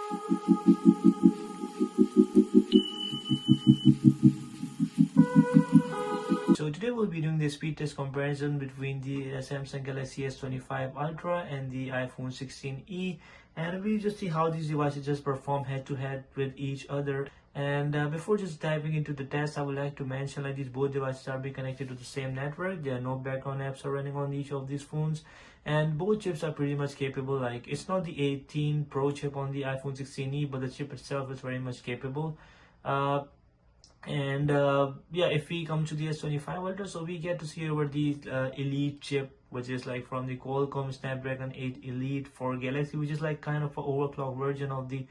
So today we'll be doing the speed test comparison between the Samsung Galaxy S25 Ultra and the iPhone 16e, and we'll just see how these devices just perform head to head with each other. And before just diving into the test, I would like to mention that these both devices are being connected to the same network. There are no background apps are running on each of these phones, and both chips are pretty much capable. Like, it's not the 18 Pro chip on the iPhone 16e, but the chip itself is very much capable. Uh, and yeah, if we come to the S25 Ultra, so we get to see over the Elite chip, which is like from the Qualcomm Snapdragon 8 Elite for Galaxy, which is like kind of an overclocked version of the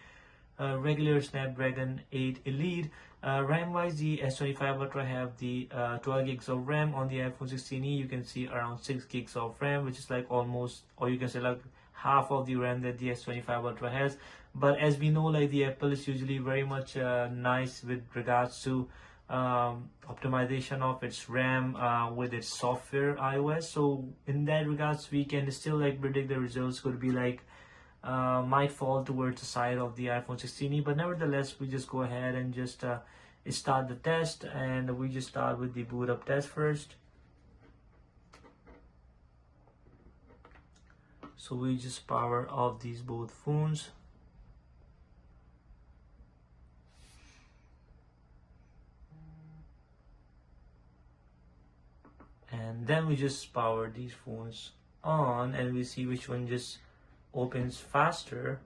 regular Snapdragon 8 Elite. RAM wise, the S25 Ultra have the 12 gigs of RAM. On the iPhone 16e, you can see around 6 gigs of RAM, which is like almost, or you can say like half of the RAM that the S25 Ultra has. But as we know, like, the Apple is usually very much nice with regards to optimization of its RAM with its software iOS. So in that regards, we can still like predict the results could be like might fall towards the side of the iPhone 16e, but nevertheless, we just go ahead and just start the test, and we just start with the boot up test first. So we just power off these both phones. And then we just power these phones on, and we see which one just opens faster.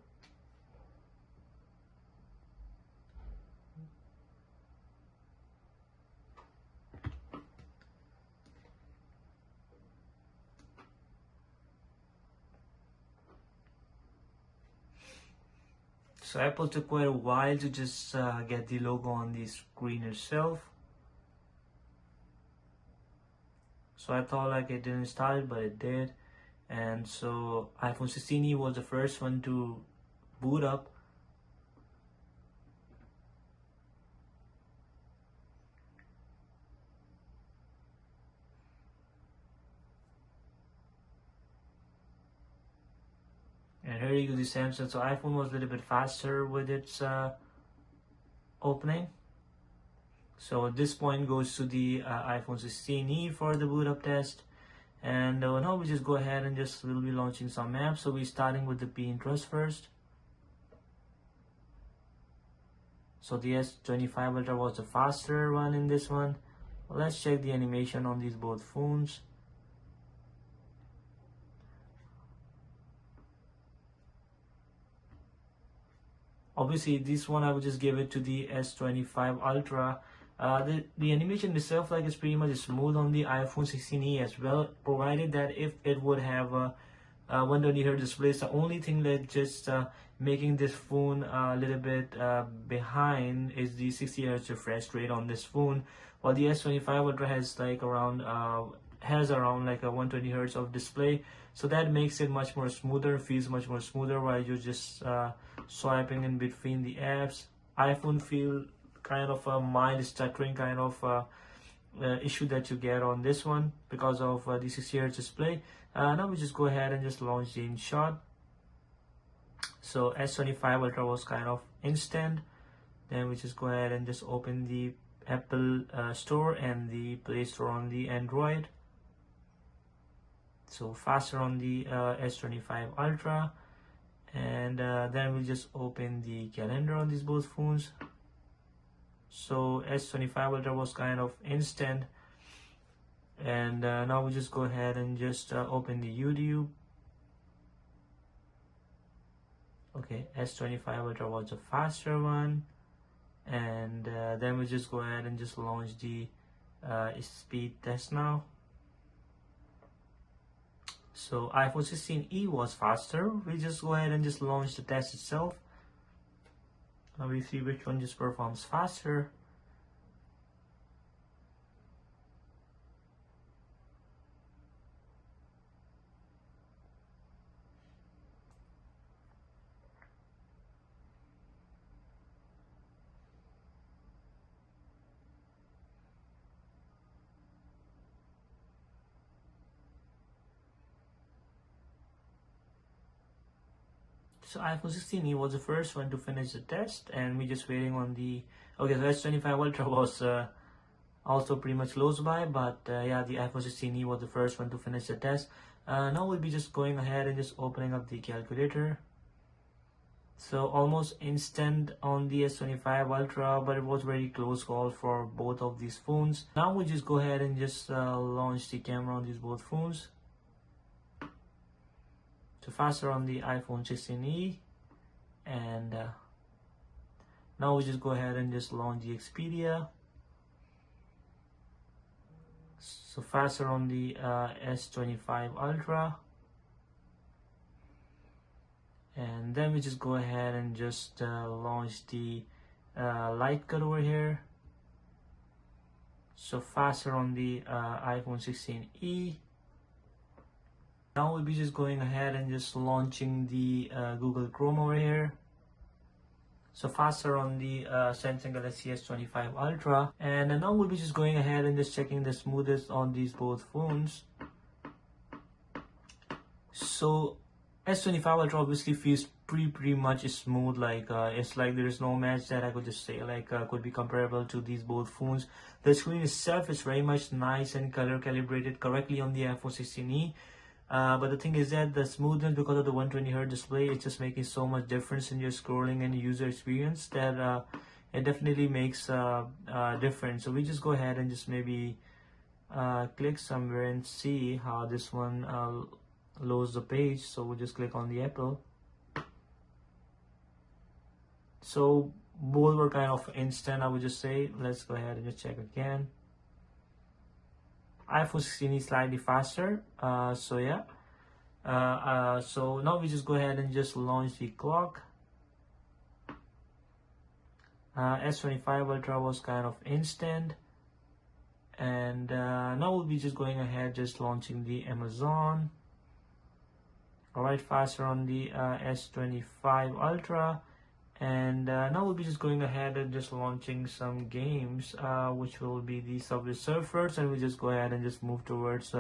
So Apple took quite a while to just get the logo on the screen itself. So I thought like it didn't start, but it did. And so iPhone 16e was the first one to boot up. And here you go the Samsung. So iPhone was a little bit faster with its opening. So this point goes to the iPhone 16e for the boot up test. And now we just go ahead and just will be launching some apps. So we're starting with the Pinterest first. So the S25 Ultra was the faster one in this one. Well, let's check the animation on these both phones. Obviously, this one I would just give it to the S25 Ultra. The animation itself like is pretty much smooth on the iPhone 16e as well, provided that if it would have a 120Hz display. The only thing that just making this phone a little bit behind is the 60Hz refresh rate on this phone, while the S25 Ultra has like around like a 120Hz of display, so that makes it much more smoother, feels much more smoother while you're just swiping in between the apps. iPhone feel kind of a mild stuttering kind of issue that you get on this one because of the 60Hz display. Now we just go ahead and just launch the InShot. So S25 Ultra was kind of instant. Then we just go ahead and just open the Apple Store and the Play Store on the Android. So faster on the S25 Ultra. And then we just open the calendar on these both phones. So S25 Ultra was kind of instant. And now we just go ahead and just open the YouTube. Okay, S25 Ultra was a faster one. And then we just go ahead and just launch the speed test now. So iPhone 16e was faster. We just go ahead and just launch the test itself. Now we see which one just performs faster. So iPhone 16e was the first one to finish the test, and we're just waiting on the. Okay, so S25 Ultra was also pretty much close by, but yeah, the iPhone 16e was the first one to finish the test. Now we'll be just going ahead and just opening up the calculator. So almost instant on the S25 Ultra, but it was very close call for both of these phones. Now we'll just go ahead and just launch the camera on these both phones. So faster on the iPhone 16e, and now we just go ahead and just launch the Expedia. So faster on the S25 Ultra, and then we just go ahead and just launch the light cut over here. So faster on the iPhone 16e. Now we'll be just going ahead and just launching the Google Chrome over here. So faster on the Samsung Galaxy S25 Ultra. And now we'll be just going ahead and just checking the smoothest on these both phones. So S25 Ultra obviously feels pretty much smooth. Like it's like there is no match that I could just say like could be comparable to these both phones. The screen itself is very much nice and color calibrated correctly on the iPhone 16e. But the thing is that the smoothness, because of the 120Hz display, it's just making so much difference in your scrolling and user experience that it definitely makes a difference. So we just go ahead and just maybe click somewhere and see how this one loads the page. So we'll just click on the Apple. So both were kind of instant, I would just say. Let's go ahead and just check again. iPhone 16 is slightly faster, so yeah. So now we just go ahead and just launch the clock. S25 Ultra was kind of instant, and now we'll be just going ahead just launching the Amazon. Alright, faster on the S25 Ultra. And now we'll be just going ahead and just launching some games, which will be the Subway Surfers, and we just go ahead and just move towards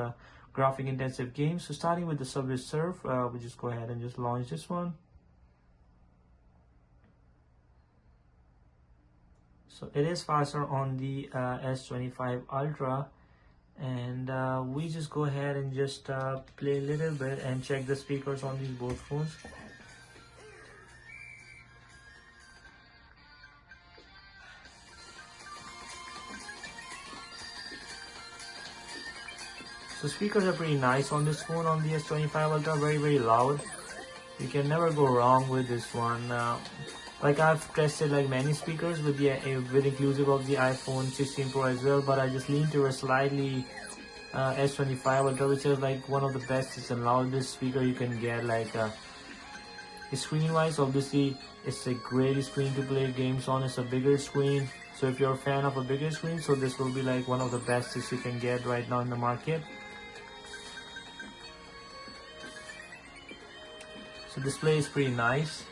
graphic intensive games. So starting with the Subway Surf, we just go ahead and just launch this one. So it is faster on the S25 Ultra, and we just go ahead and just play a little bit and check the speakers on these both phones. So speakers are pretty nice on this phone, on the S25 Ultra, very loud. You can never go wrong with this one. Like I've tested like many speakers with the with inclusive of the iPhone 16 Pro as well, but I just lean towards slightly S25 Ultra, which is like one of the best and loudest speaker you can get. Like screen wise, obviously it's a great screen to play games on. It's a bigger screen, so if you're a fan of a bigger screen, so this will be like one of the best you can get right now in the market. So display is pretty nice.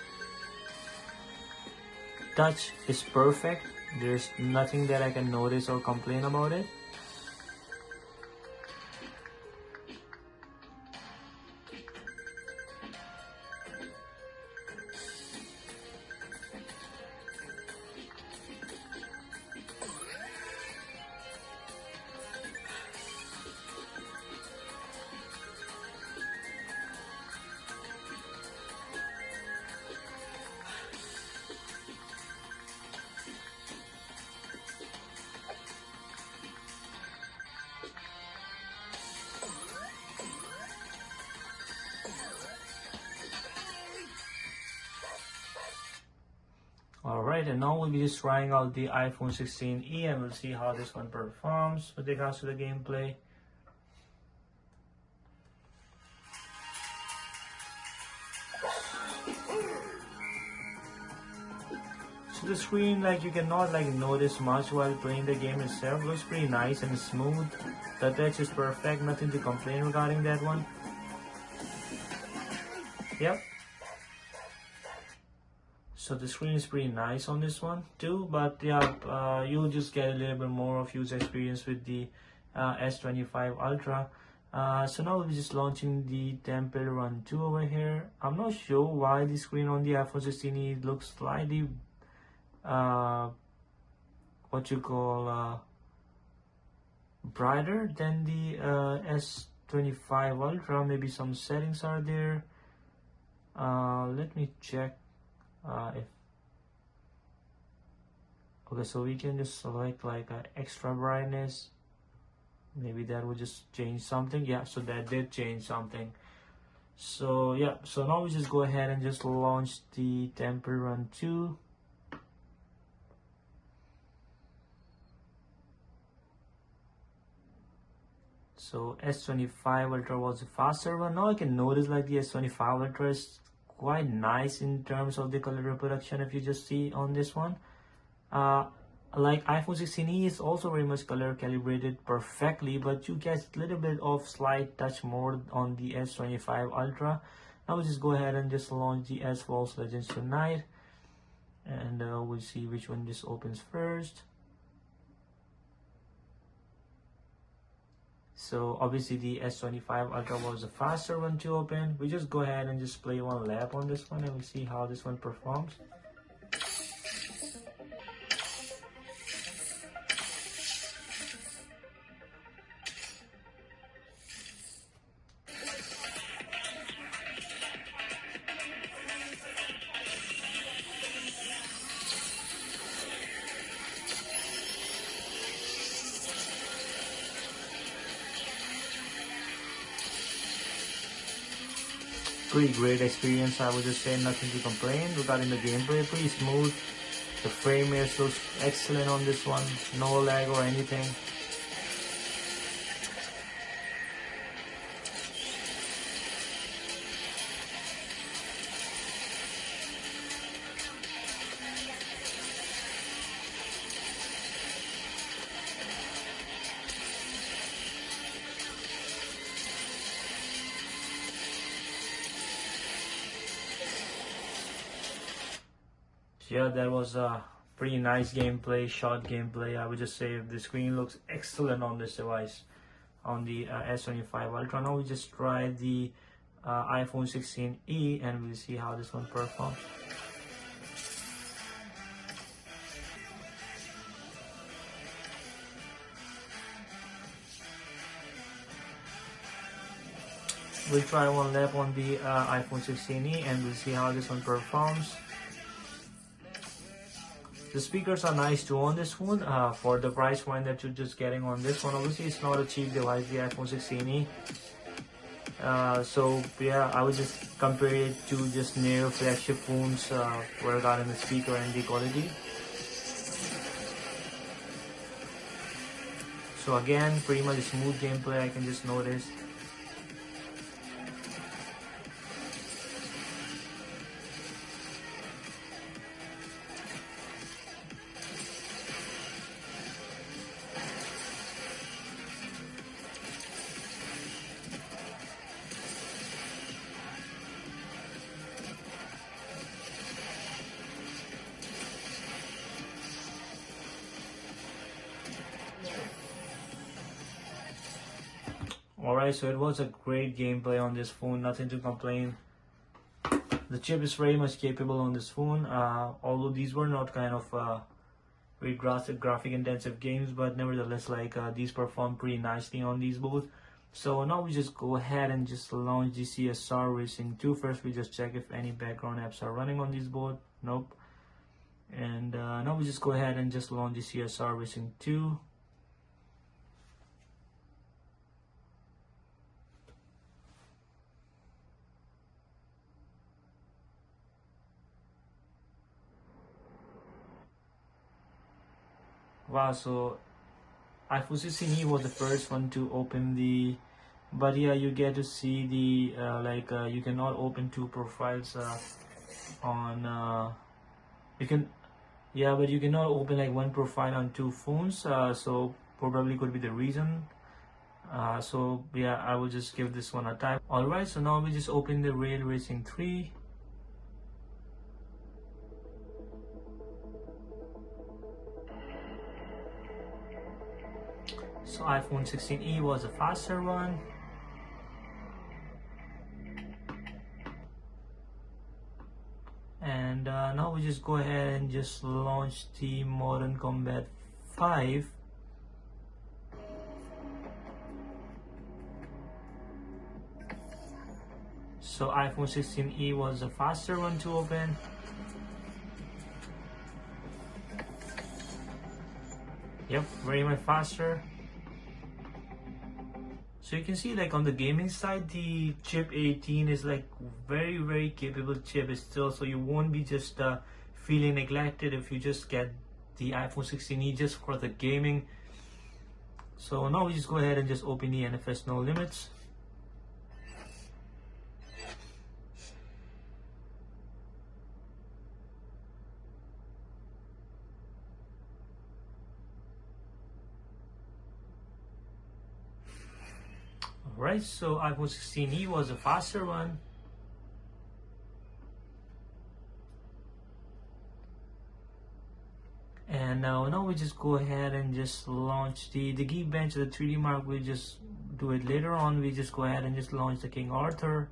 Touch is perfect. There's nothing that I can notice or complain about it. Alright, and now we'll be just trying out the iPhone 16e and we'll see how this one performs with regards to the gameplay. So the screen, like you cannot like notice much while playing the game itself. Looks pretty nice and smooth. The touch is perfect, nothing to complain regarding that one. Yep. So the screen is pretty nice on this one too, but yeah, you'll just get a little bit more of user experience with the S25 Ultra. So now we're just launching the Temple Run 2 over here. I'm not sure why the screen on the iPhone 16e looks slightly what you call brighter than the S25 Ultra. Maybe some settings are there. Let me check if okay, so we can just select like extra brightness. Maybe that would just change something. Yeah, so that did change something. So yeah, so now we just go ahead and just launch the Temple Run 2. So S25 Ultra was a faster one. Now I can notice like the S25 Ultra is quite nice in terms of the color reproduction. If you just see on this one, like iPhone 16e is also very much color calibrated perfectly, but you get a little bit of slight touch more on the S25 Ultra. Now we'll just go ahead and just launch the S False Legends tonight, and we'll see which one just opens first. So obviously the S25 Ultra was the faster one to open. We just go ahead and just play one lap on this one and we'll see how this one performs. Pretty great experience, I would just say, nothing to complain regarding the gameplay. Pretty smooth. The frame rate looks excellent on this one, no lag or anything. Yeah, that was a pretty nice gameplay, short gameplay. I would just say the screen looks excellent on this device, on the S25 Ultra. Now we just try the iPhone 16e and we'll see how this one performs. We'll try one lap on the iPhone 16e and we'll see how this one performs. The speakers are nice too on this phone for the price point that you're just getting on this one. Obviously it's not a cheap device, the iPhone 16e. So yeah, I would just compare it to just near flagship phones regarding the speaker and the quality. So again, pretty much smooth gameplay, I can just notice. Alright, so it was a great gameplay on this phone, nothing to complain. The chip is very much capable on this phone, although these were not kind of very graphic intensive games, but nevertheless like these perform pretty nicely on these both. So now we just go ahead and just launch the CSR Racing 2. First we just check if any background apps are running on these both. Nope. And now we just go ahead and just launch the CSR Racing 2. Wow, so iPhone 16e was the first one to open the, but yeah, you get to see the you cannot open two profiles on you can, yeah, but you cannot open like one profile on two phones, so probably could be the reason. So yeah, I will just give this one a try. Alright, so now we just open the Rail Racing 3. So iPhone 16e was a faster one. just go ahead and just launch the Modern Combat 5. So iPhone 16e was a faster one to open. Yep, very much faster. So you can see, like, on the gaming side, the chip 18 is like very capable chip still, so you won't be just feeling neglected if you just get the iPhone 16e just for the gaming. So now we just go ahead and just open the NFS no limits. Alright, so iPhone 16e was a faster one. And now we just go ahead and just launch the Geekbench, the 3D Mark. We'll just do it later on. We just go ahead and just launch the King Arthur.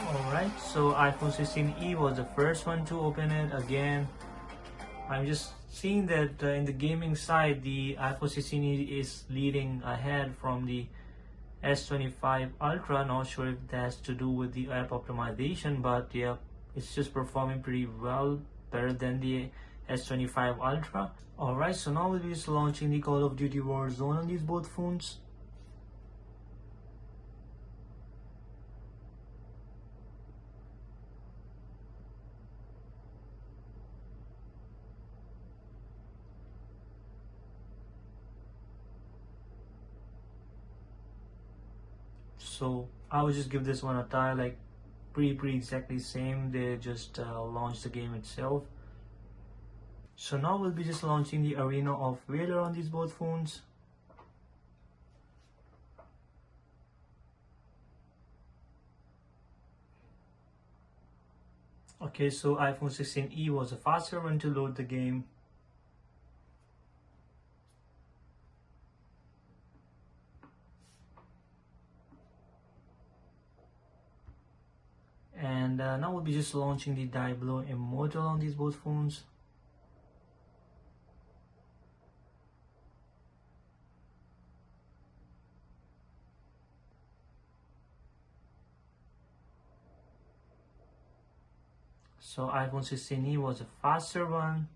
Alright, so iPhone 16e was the first one to open it. Again, I'm just seeing that in the gaming side, the iPhone 16e is leading ahead from the S25 Ultra. Not sure if that's to do with the app optimization, but yeah, it's just performing pretty well, better than the S25 Ultra. Alright, so now we'll be just launching the Call of Duty Warzone on these both phones. So I would just give this one a try, like pretty exactly same. They just launched the game itself. So now we'll be just launching the Arena of Valor on these both phones. Okay, so iPhone 16e was a faster one to load the game. And now we'll be just launching the Diablo Immortal on these both phones. So iPhone 16e was a faster one.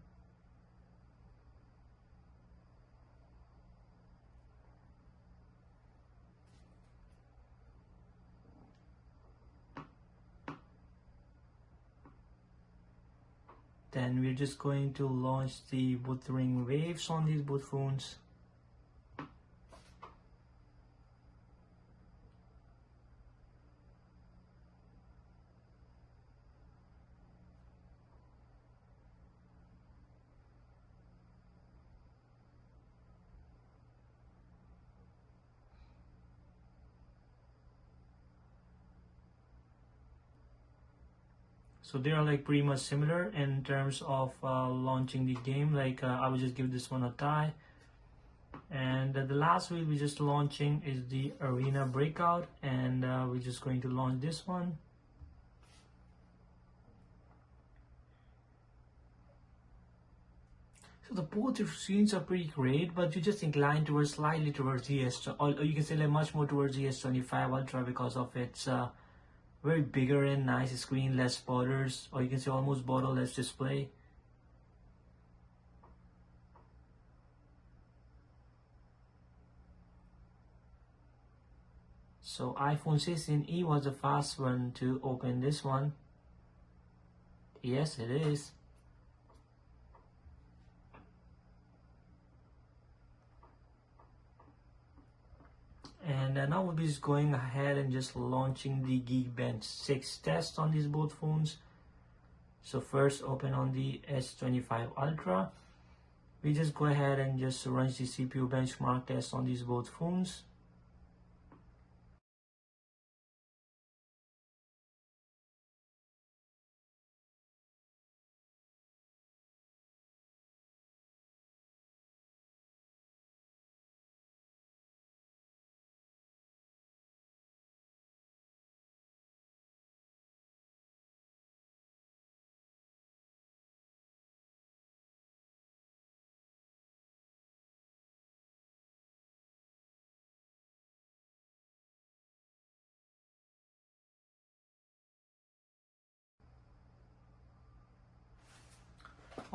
Then we're just going to launch the Wuthering Waves on these both phones. So they are like pretty much similar in terms of launching the game. Like I will just give this one a try. And the last we'll be just launching is the Arena Breakout, and we're just going to launch this one. So the both screens are pretty great, but you just incline towards slightly towards the S, or you can say like much more towards the S25 Ultra because of its very bigger and nice screen, less borders, or you can say almost borderless display. So iPhone 16e was a fast one to open this one. Yes, it is. And now we'll be just going ahead and just launching the Geekbench 6 test on these both phones. So first open on the S25 Ultra. We just go ahead and just run the CPU benchmark test on these both phones.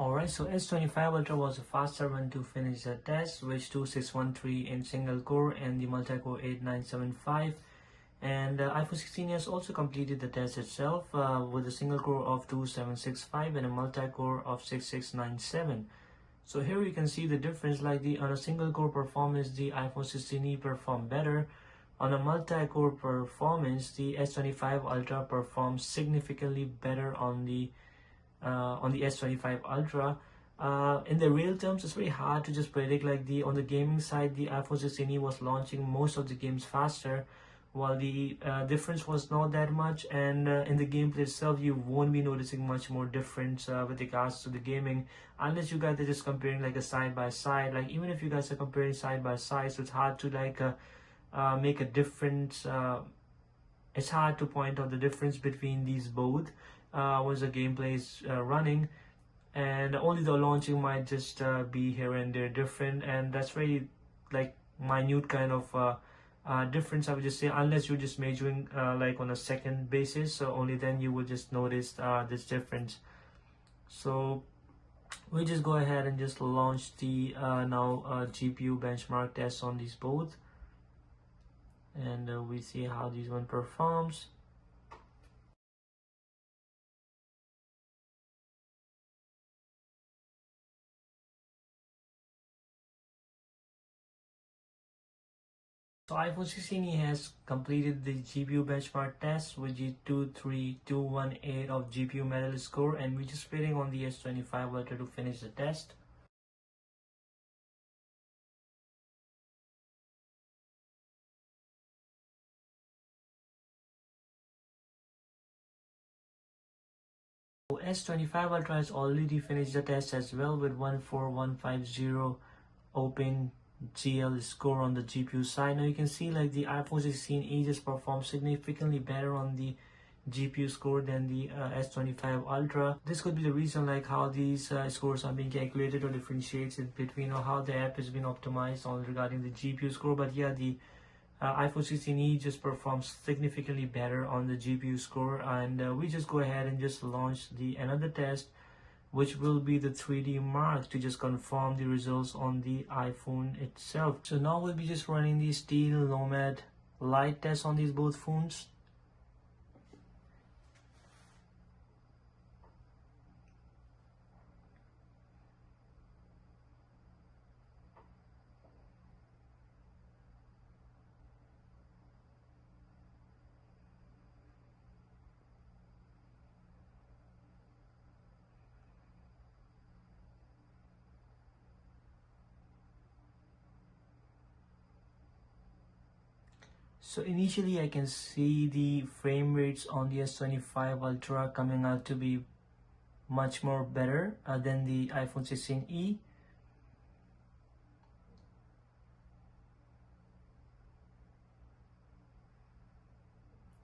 Alright, so S25 Ultra was the faster one to finish the test, which 2613 in single core and the multi-core 8975. And iPhone 16 has also completed the test itself with a single core of 2765 and a multi-core of 6697. So here you can see the difference, like on a single core performance, the iPhone 16e performed better. On a multi-core performance, the S25 Ultra performs significantly better on the S25 Ultra. In the real terms, it's very hard to just predict. Like on the gaming side, the iPhone 16e was launching most of the games faster, while the difference was not that much. And in the gameplay itself, you won't be noticing much more difference with regards to the gaming, unless you guys are just comparing like a side by side. Like even if you guys are comparing side by side, so it's hard to like make a difference. It's hard to point out the difference between these both once the gameplay is running, and only the launching might just be here and there different, and that's very like minute kind of difference, I would just say, unless you're just measuring like on a second basis, so only then you will just notice this difference. So we just go ahead and just launch the GPU benchmark test on these both, and we see how this one performs. So iPhone 16e has completed the GPU benchmark test with G23218 of GPU medal score, and we're just waiting on the S25 Ultra to finish the test. So S25 Ultra has already finished the test as well with 14150 open GL score on the GPU side. Now you can see like the iPhone 16e just performed significantly better on the GPU score than the S25 Ultra. This could be the reason like how these scores are being calculated or differentiated between, or how the app has been optimized on regarding the GPU score. But yeah, the iPhone 16e just performs significantly better on the GPU score, and we just go ahead and just launch the another test, which will be the 3D mark, to just confirm the results on the iPhone itself. So now we'll be just running the Steel Nomad Lite test on these both phones. So initially I can see the frame rates on the S25 Ultra coming out to be much more better than the iPhone 16e.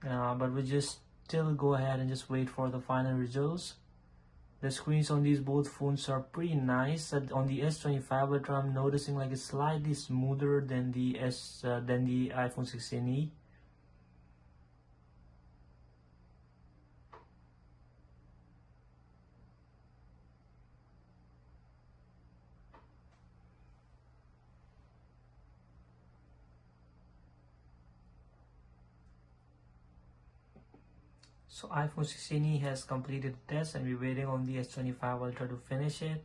But we just still go ahead and just wait for the final results. The screens on these both phones are pretty nice. On the S25 Ultra, I'm noticing like it's slightly smoother than the iPhone 16e. So iPhone 16e has completed the test, and we're waiting on the S25 Ultra to finish it.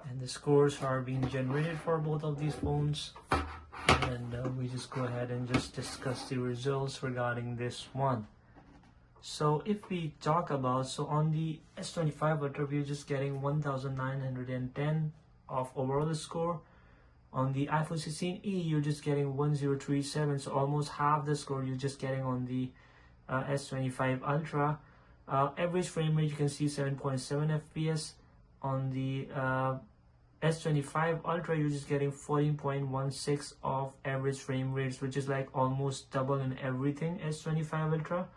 And the scores are being generated for both of these phones, and we just go ahead and just discuss the results regarding this one. So if we talk about, so on the S25 Ultra, we're just getting 1910 of overall score. On the iPhone 16e, you're just getting 1037, so almost half the score you're just getting on the S25 Ultra. Average frame rate, you can see 7.7 FPS. On the S25 Ultra, you're just getting 14.16 of average frame rates, which is like almost double in everything S25 Ultra.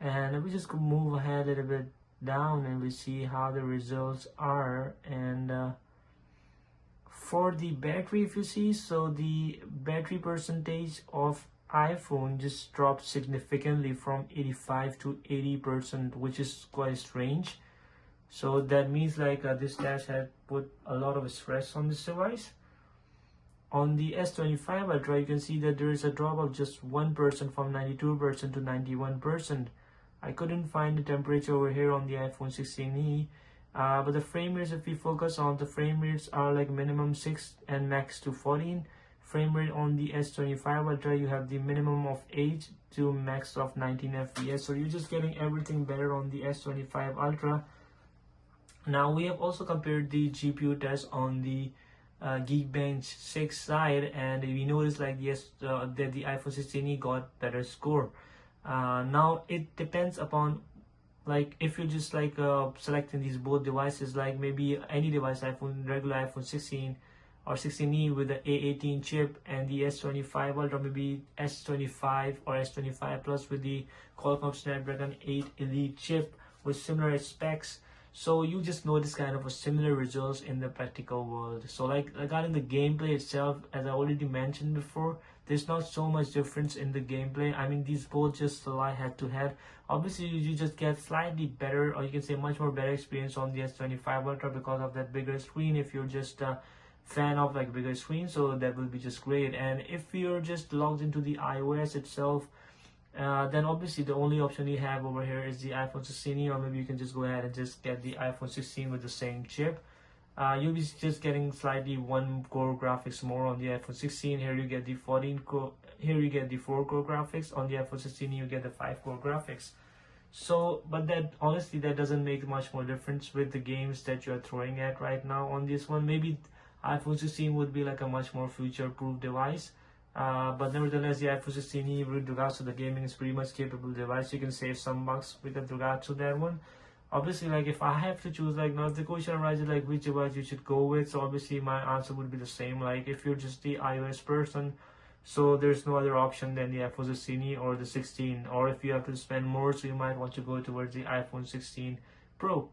And we just move ahead a little bit down, and we see how the results are. And for the battery, if you see, so the battery percentage of iPhone just dropped significantly from 85 to 80%, which is quite strange. So that means like this dash had put a lot of stress on this device. On the S25 Ultra, you can see that there is a drop of just 1% from 92% to 91%. I couldn't find the temperature over here on the iPhone 16e, but the frame rates, if we focus on the frame rates, are like minimum 6 and max to 14. Frame rate on the S25 Ultra, you have the minimum of 8 to max of 19 FPS. So you're just getting everything better on the S25 Ultra. Now we have also compared the GPU test on the Geekbench 6 side, and we noticed like yes that the iPhone 16e got better score. Now it depends upon like if you're just like selecting these both devices, like maybe any device, iPhone, regular iPhone 16 or 16e with the A18 chip, and the S25 Ultra, maybe S25 or S25 Plus with the Qualcomm Snapdragon 8 Elite chip with similar specs. So you just notice kind of a similar results in the practical world. So like regarding the gameplay itself, as I already mentioned before, there's not so much difference in the gameplay. I mean, these both just lie head to head. Obviously you just get slightly better, or you can say much more better experience on the S25 Ultra because of that bigger screen, if you're just a fan of like bigger screen. So that will be just great. And if you're just logged into the iOS itself, then obviously the only option you have over here is the iPhone 16e, or maybe you can just go ahead and just get the iPhone 16 with the same chip. You'll be just getting slightly 1 core graphics more on the iPhone 16. Here you get the 14 core, here you get the 4 core graphics. On the iPhone 16 you get the 5 core graphics. So but that honestly that doesn't make much more difference with the games that you're throwing at right now on this one. Maybe iPhone 16 would be like a much more future-proof device. But nevertheless, the iPhone 16e with regards to the gaming is pretty much capable device. You can save some bucks with regard to that one. Obviously, like if I have to choose, like now the question arises like which device you should go with. So obviously my answer would be the same. Like if you're just the iOS person, so there's no other option than the iPhone 16e or the 16. Or if you have to spend more, so you might want to go towards the iPhone 16 Pro.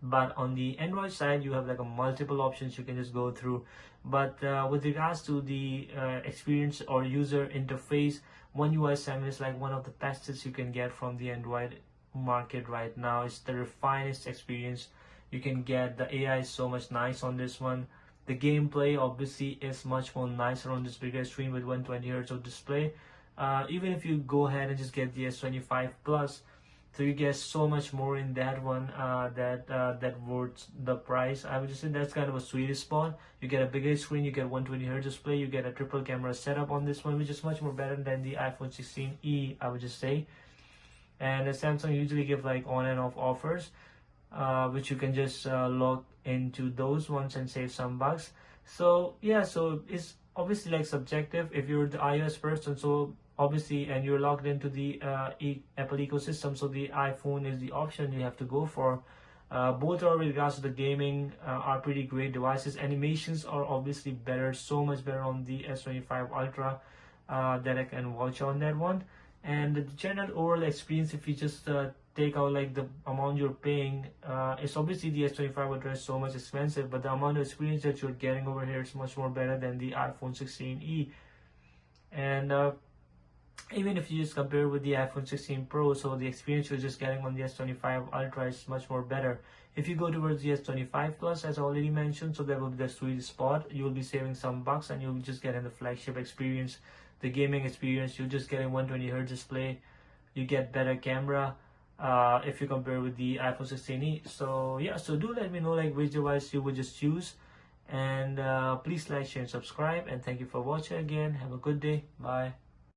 But on the Android side, you have like a multiple options you can just go through. But with regards to the experience or user interface, One UI 7 is like one of the bestest you can get from the Android market right now. It's the refinest experience you can get. The AI is so much nice on this one. The gameplay obviously is much more nicer on this bigger screen with 120 Hz of display. Even if you go ahead and just get the S25 Plus, so you get so much more in that one that worth the price. I would just say that's kind of a sweet spot. You get a bigger screen, you get 120 Hz display, you get a triple camera setup on this one, which is much more better than the iPhone 16e, I would just say. And Samsung usually give like on and off offers, which you can just log into those ones and save some bucks. So yeah, so it's obviously like subjective if you're the iOS person. So obviously, and you're logged into the Apple ecosystem, so the iPhone is the option you have to go for. Both are with regards to the gaming are pretty great devices. Animations are obviously better, so much better on the S25 Ultra that I can watch on that one. And the general overall experience, if you just take out like the amount you're paying, it's obviously the S25 Ultra is so much expensive, but the amount of experience that you're getting over here is much more better than the iPhone 16e. And even if you just compare with the iPhone 16 Pro, so the experience you're just getting on the S25 Ultra is much more better. If you go towards the S25 Plus, as I already mentioned, so that will be the sweet spot. You'll be saving some bucks and you'll be just getting the flagship experience, the gaming experience. You're just getting 120 Hz display. You get better camera if you compare with the iPhone 16e. So yeah, so do let me know like which device you would just choose. And please like, share, and subscribe. And thank you for watching again. Have a good day. Bye.